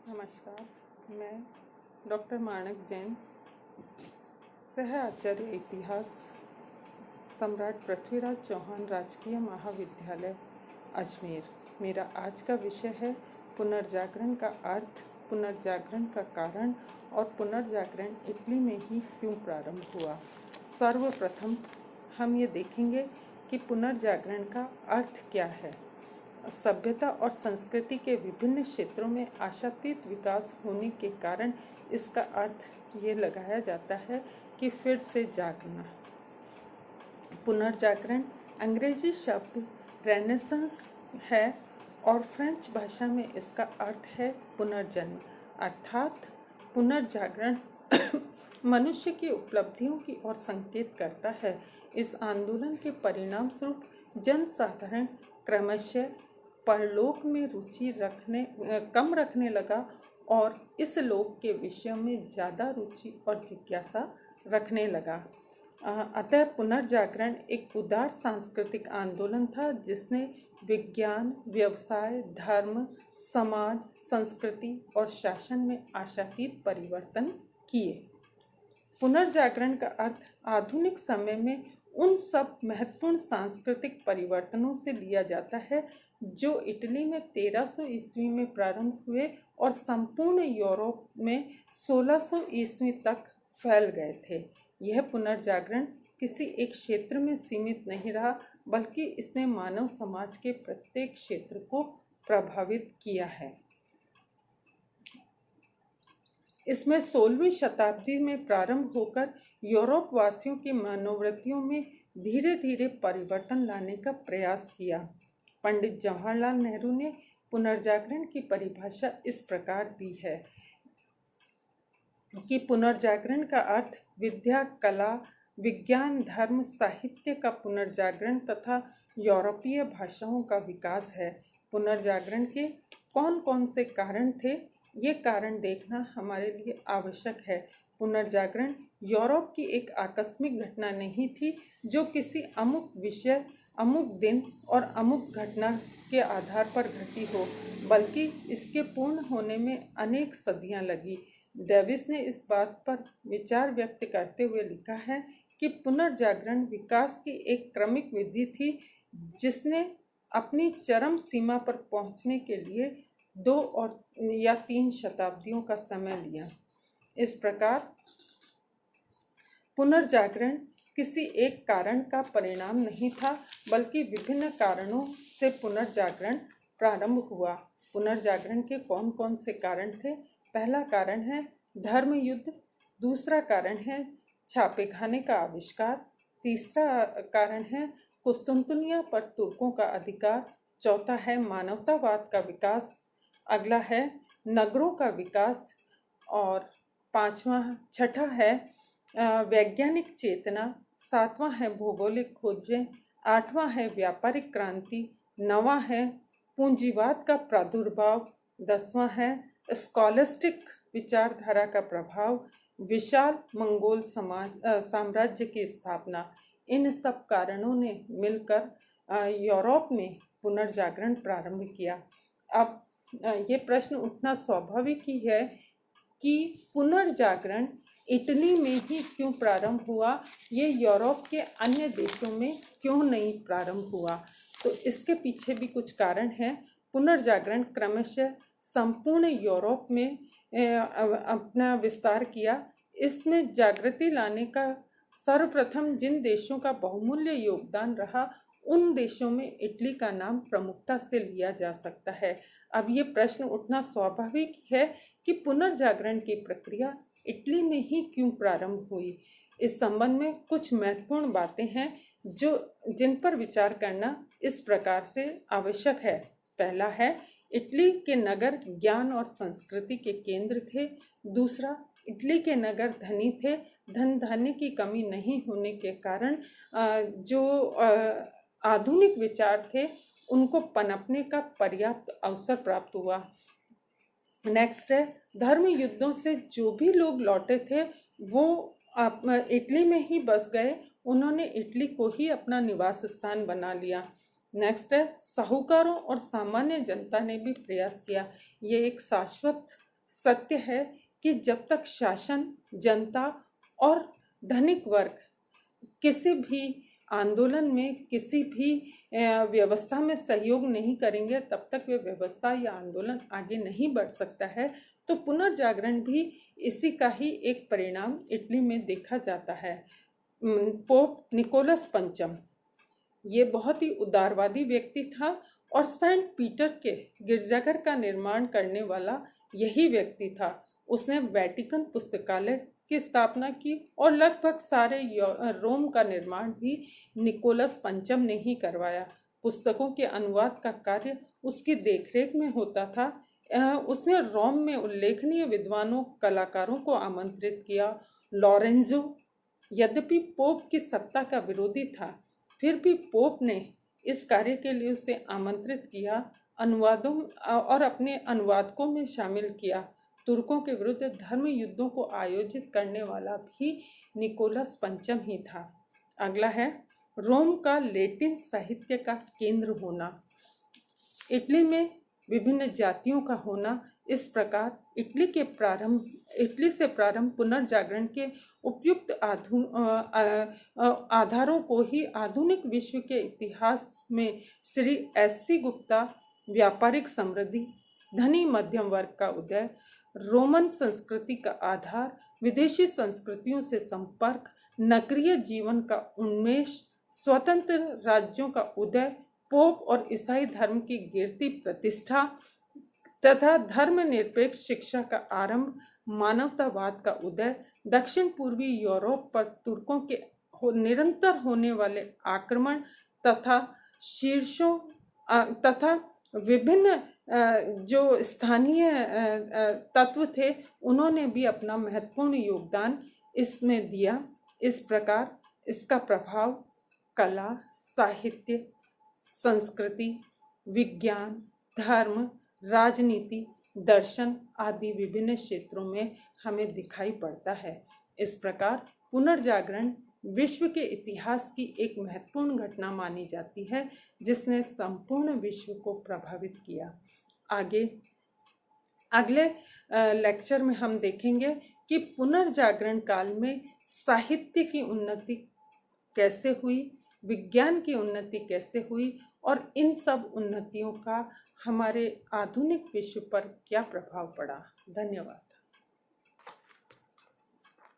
नमस्कार, मैं डॉक्टर माणक जैन, सह आचार्य इतिहास, सम्राट पृथ्वीराज चौहान राजकीय महाविद्यालय अजमेर। मेरा आज का विषय है पुनर्जागरण का अर्थ, पुनर्जागरण का कारण और पुनर्जागरण इटली में ही क्यों प्रारंभ हुआ। सर्वप्रथम हम ये देखेंगे कि पुनर्जागरण का अर्थ क्या है। सभ्यता और संस्कृति के विभिन्न क्षेत्रों में आशातीत विकास होने के कारण इसका अर्थ ये लगाया जाता है कि फिर से जागना। पुनर्जागरण अंग्रेजी शब्द रेनेसांस है और फ्रेंच भाषा में इसका अर्थ है पुनर्जन्म, अर्थात पुनर्जागरण मनुष्य की उपलब्धियों की ओर संकेत करता है। इस आंदोलन के परिणाम स्वरूप जनसाधारण क्रमशः परलोक में रुचि कम रखने लगा और इस लोक के विषयों में ज़्यादा रुचि और जिज्ञासा रखने लगा। अतः पुनर्जागरण एक उदार सांस्कृतिक आंदोलन था जिसने विज्ञान, व्यवसाय, धर्म, समाज, संस्कृति और शासन में आशातीत परिवर्तन किए। पुनर्जागरण का अर्थ आधुनिक समय में उन सब महत्वपूर्ण सांस्कृतिक परिवर्तनों से लिया जाता है जो इटली में 1300 ईस्वी में प्रारंभ हुए और संपूर्ण यूरोप में 1600 ईस्वी तक फैल गए थे। यह पुनर्जागरण किसी एक क्षेत्र में सीमित नहीं रहा, बल्कि इसने मानव समाज के प्रत्येक क्षेत्र को प्रभावित किया है। इसमें 16वीं शताब्दी में प्रारंभ होकर यूरोप वासियों की मनोवृत्तियों में धीरे धीरे परिवर्तन लाने का प्रयास किया। पंडित जवाहरलाल नेहरू ने पुनर्जागरण की परिभाषा इस प्रकार दी है कि पुनर्जागरण का अर्थ विद्या, कला, विज्ञान, धर्म, साहित्य का पुनर्जागरण तथा यूरोपीय भाषाओं का विकास है। पुनर्जागरण के कौन कौन से कारण थे, ये कारण देखना हमारे लिए आवश्यक है। पुनर्जागरण यूरोप की एक आकस्मिक घटना नहीं थी जो किसी अमुक विषय, अमुक दिन और अमुक घटना के आधार पर घटी हो, बल्कि इसके पूर्ण होने में अनेक सदियां लगी। डेविस ने इस बात पर विचार व्यक्त करते हुए लिखा है कि पुनर्जागरण विकास की एक क्रमिक विधि थी जिसने अपनी चरम सीमा पर पहुंचने के लिए 2 या 3 शताब्दियों का समय लिया। इस प्रकार पुनर्जागरण किसी एक कारण का परिणाम नहीं था, बल्कि विभिन्न कारणों से पुनर्जागरण प्रारंभ हुआ। पुनर्जागरण के कौन कौन से कारण थे? पहला कारण है धर्म युद्ध, दूसरा कारण है छापेखाने का आविष्कार, तीसरा कारण है कुस्तुनतुनिया पर तुर्कों का अधिकार, चौथा है मानवतावाद का विकास, अगला है नगरों का विकास और छठा है वैज्ञानिक चेतना, सातवां है भौगोलिक खोजें, आठवां है व्यापारिक क्रांति, नवां है पूंजीवाद का प्रादुर्भाव, 10वां है स्कॉलस्टिक विचारधारा का प्रभाव, विशाल मंगोल साम्राज्य की स्थापना। इन सब कारणों ने मिलकर यूरोप में पुनर्जागरण प्रारंभ किया। अब ये प्रश्न उठना स्वाभाविक ही है कि पुनर्जागरण इटली में ही क्यों प्रारंभ हुआ, ये यूरोप के अन्य देशों में क्यों नहीं प्रारंभ हुआ। तो इसके पीछे भी कुछ कारण हैं। पुनर्जागरण क्रमशः संपूर्ण यूरोप में अपना विस्तार किया। इसमें जागृति लाने का सर्वप्रथम जिन देशों का बहुमूल्य योगदान रहा, उन देशों में इटली का नाम प्रमुखता से लिया जा सकता है। अब ये प्रश्न उठना स्वाभाविक है कि पुनर्जागरण की प्रक्रिया इटली में ही क्यों प्रारंभ हुई। इस संबंध में कुछ महत्वपूर्ण बातें हैं जिन पर विचार करना इस प्रकार से आवश्यक है। पहला है, इटली के नगर ज्ञान और संस्कृति के केंद्र थे। दूसरा, इटली के नगर धनी थे। धन धान्य की कमी नहीं होने के कारण जो आधुनिक विचार थे उनको पनपने का पर्याप्त अवसर प्राप्त हुआ। नेक्स्ट है, धर्म युद्धों से जो भी लोग लौटे थे वो इटली में ही बस गए। उन्होंने इटली को ही अपना निवास स्थान बना लिया। नेक्स्ट है, साहूकारों और सामान्य जनता ने भी प्रयास किया। ये एक शाश्वत सत्य है कि जब तक शासन, जनता और धनिक वर्ग किसी भी आंदोलन में, किसी भी व्यवस्था में सहयोग नहीं करेंगे, तब तक वे व्यवस्था या आंदोलन आगे नहीं बढ़ सकता है। तो पुनर्जागरण भी इसी का ही एक परिणाम इटली में देखा जाता है। पोप निकोलस पंचम ये बहुत ही उदारवादी व्यक्ति था और सेंट पीटर के गिरजाघर का निर्माण करने वाला यही व्यक्ति था। उसने वेटिकन पुस्तकालय की स्थापना की और लगभग सारे रोम का निर्माण भी निकोलस पंचम ने ही करवाया। पुस्तकों के अनुवाद का कार्य उसकी देखरेख में होता था। उसने रोम में उल्लेखनीय विद्वानों, कलाकारों को आमंत्रित किया। लॉरेंजो यद्यपि पोप की सत्ता का विरोधी था, फिर भी पोप ने इस कार्य के लिए उसे आमंत्रित किया, अनुवादों और अपने अनुवादकों में शामिल किया। तुर्कों के विरुद्ध धर्म युद्धों को आयोजित करने वाला भी निकोलस पंचम ही था। अगला है रोम का लैटिन साहित्य का केंद्र होना। इटली में विभिन्न जातियों का होना। इस प्रकार इटली से प्रारंभ पुनर्जागरण के उपयुक्त आधारों को ही आधुनिक विश्व के इतिहास में श्री एस.सी. गुप्ता, व्यापारिक समृद्धि, धनी मध्यम वर्ग का उदय, रोमन संस्कृति का आधार, विदेशी संस्कृतियों से संपर्क, नगरीय जीवन का उन्मेष, स्वतंत्र राज्यों का उदय, पोप और ईसाई धर्म की गिरती प्रतिष्ठा तथा धर्मनिरपेक्ष शिक्षा का आरंभ, मानवतावाद का उदय, दक्षिण पूर्वी यूरोप पर तुर्कों के निरंतर होने वाले आक्रमण तथा विभिन्न जो स्थानीय तत्व थे, उन्होंने भी अपना महत्वपूर्ण योगदान इसमें दिया। इस प्रकार इसका प्रभाव कला, साहित्य, संस्कृति, विज्ञान, धर्म, राजनीति, दर्शन आदि विभिन्न क्षेत्रों में हमें दिखाई पड़ता है। इस प्रकार पुनर्जागरण विश्व के इतिहास की एक महत्वपूर्ण घटना मानी जाती है, जिसने संपूर्ण विश्व को प्रभावित किया। अगले लेक्चर में हम देखेंगे कि पुनर्जागरण काल में साहित्य की उन्नति कैसे हुई, विज्ञान की उन्नति कैसे हुई और इन सब उन्नतियों का हमारे आधुनिक विश्व पर क्या प्रभाव पड़ा। धन्यवाद।